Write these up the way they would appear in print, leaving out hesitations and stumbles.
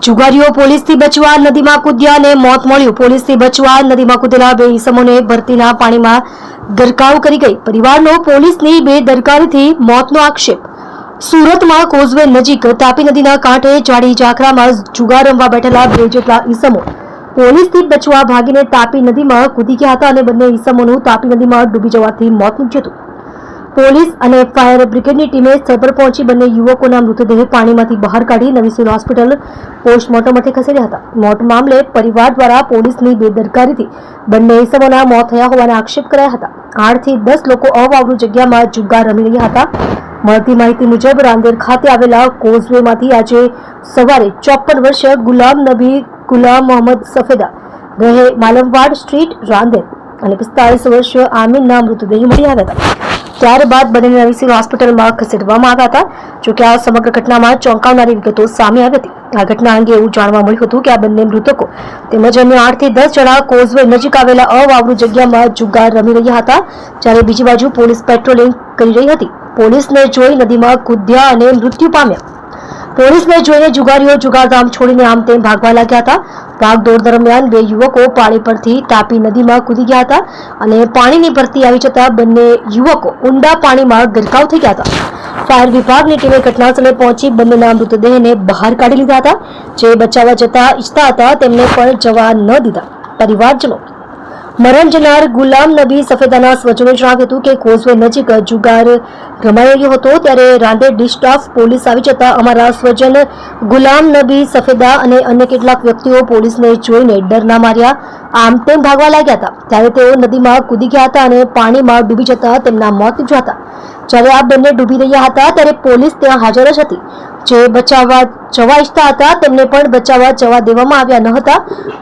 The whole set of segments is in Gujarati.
જુગારીઓ પોલીસથી બચવા નદીમાં કૂદ્યા અને મોત મળ્યું। પોલીસથી બચવા નદીમાં કૂદેલા બે ઈસમોને ભરતીના પાણીમાં ગરકાવ કરી ગઈ। પરિવારનો પોલીસની બેદરકારીથી મોતનો આક્ષેપ। સુરતમાં કોઝવે નજીક તાપી નદીના કાંઠે જાડી ઝાખરામાં જુગાર રમવા બેઠેલા બે જેટલા ઈસમો પોલીસથી બચવા ભાગીને તાપી નદીમાં કૂદી ગયા હતા અને બંને ઈસમોનું તાપી નદીમાં ડૂબી જવાથી મોત નીપજ્યું હતું। પોલીસ અને ફાયર બ્રિગેડની ટીમે સ્થળ પર પહોંચી બંને યુવકોના મૃતદેહ પાણીમાંથી બહાર કાઢી નવી સિવિલ હોસ્પિટલ પોસ્ટમોર્ટમ માટે ખસેડ્યા હતા। મોત મામલે પરિવાર દ્વારા પોલીસની બેદરકારીથી બંને ઈસમોના મોત થયા હોવાના આક્ષેપ કરાયા હતા। 8 થી 10 લોકો અવાવરૂ જગ્યામાં જુગાર રમી રહ્યા હતા। મળતી માહિતી મુજબ રાંદેર ખાતે આવેલા કોઝવેમાંથી આજે સવારે 54 વર્ષીય ગુલામ મોહમ્મદ સફેદા રહે માલમવાડ સ્ટ્રીટ રાંદેર અને 45 વર્ષીય આમીનના મૃતદેહ મળી આવ્યા હતા। ત્યારબાદ બંનેને નવી સિવિલ હોસ્પિટલમાં ખસેડવામાં આવ્યા હતા। જોકે આ સમગ્ર ઘટનામાં ચોંકાવનારી વિગતો સામે આવી હતી। આ ઘટના અંગે એવું જાણવા મળ્યું હતું કે આ બંને મૃતકો તેમજ અન્ય 8 થી 10 જણા કોઝવે નજીક આવેલા અવાવરૂ જગ્યામાં જુગાર રમી રહ્યા હતા, જ્યારે બીજી બાજુ પોલીસ પેટ્રોલિંગ કરી રહી હતી। પોલીસને જોઈ નદીમાં કૂદ્યા અને મૃત્યુ પામ્યા। પોલીસને જોઈને જુગારીઓ જુગારધામ છોડીને આમ તેમ ભાગવા લાગ્યા હતા। ભાગદોડ દરમિયાન બે યુવકો પાળી પરથી તાપી નદીમાં કૂદી ગયા હતા અને પાણીની ભરતી આવી જતા બંને યુવકો ઊંડા પાણીમાં ગરકાવ થઈ ગયા હતા। ફાયર વિભાગની ટીમે ઘટનાસ્થળે પહોંચી બંનેના મૃતદેહને બહાર કાઢી લીધા હતા। જે બચાવવા જતા ઈચ્છતા હતા તેમને પણ જવા ન દીધા। પરિવારજનો મરણ જનાર ગુલામ નબી સફેદાના સ્વજનોએ જણાવ્યું હતું કે કોઝવે નજીક જુગાર રમાઈ રહ્યો હતો ત્યારે રાંદેર ડિસ્ટ્રિક્ટ પોલીસ આવી જતા અમારા સ્વજન ગુલામ નબી સફેદા અને અન્ય કેટલાક વ્યક્તિઓ પોલીસને જોઈને ડરના માર્યા આમ તેમ ભાગવા લાગ્યા હતા। ત્યારે તેઓ નદીમાં કૂદી ગયા હતા અને પાણીમાં ડૂબી જતા તેમના મોત નીપજ્યા હતા। જ્યારે આ બંને ડૂબી રહ્યા હતા ત્યારે પોલીસ ત્યાં હાજર જ હતી। જે બચાવવા જવા ઈચ્છતા હતા તેમને પણ બચાવવા જવા દેવામાં આવ્યા ન હતા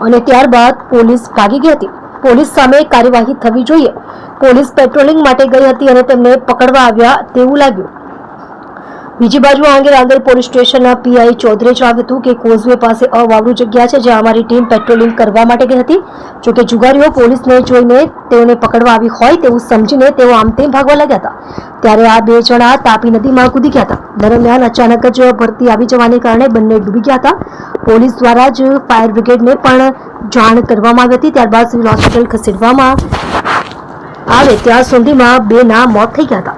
અને ત્યારબાદ પોલીસ ભાગી ગઈ હતી। પોલીસ સામે કાર્યવાહી થવી જોઈએ। પોલીસ પેટ્રોલિંગ માટે ગઈ હતી અને તેમને પકડવા આવ્યા તેવું લાગ્યું। બીજી બાજુ આ અંગે રાંદેર પોલીસ સ્ટેશનના પીઆઈ ચૌધરીએ જણાવ્યું હતું કે કોઝવે પાસે અવાવરૂ જગ્યા છે જ્યાં અમારી ટીમ પેટ્રોલિંગ કરવા માટે ગઈ હતી। જોકે જુગારીઓ પોલીસને જોઈને તેઓને પકડવા આવી હોય તેવું સમજીને તેઓ આમ તેમ ભાગવા લાગ્યા હતા। ત્યારે આ બે જણા તાપી નદીમાં કૂદી ગયા હતા। દરમિયાન અચાનક જ ભરતી આવી જવાને કારણે બંને ડૂબી ગયા હતા। પોલીસ દ્વારા જ ફાયર બ્રિગેડને પણ જાણ કરવામાં આવી હતી। ત્યારબાદ સિવિલ હોસ્પિટલ ખસેડવામાં આવે ત્યાં સુધીમાં બેના મોત થઈ ગયા હતા।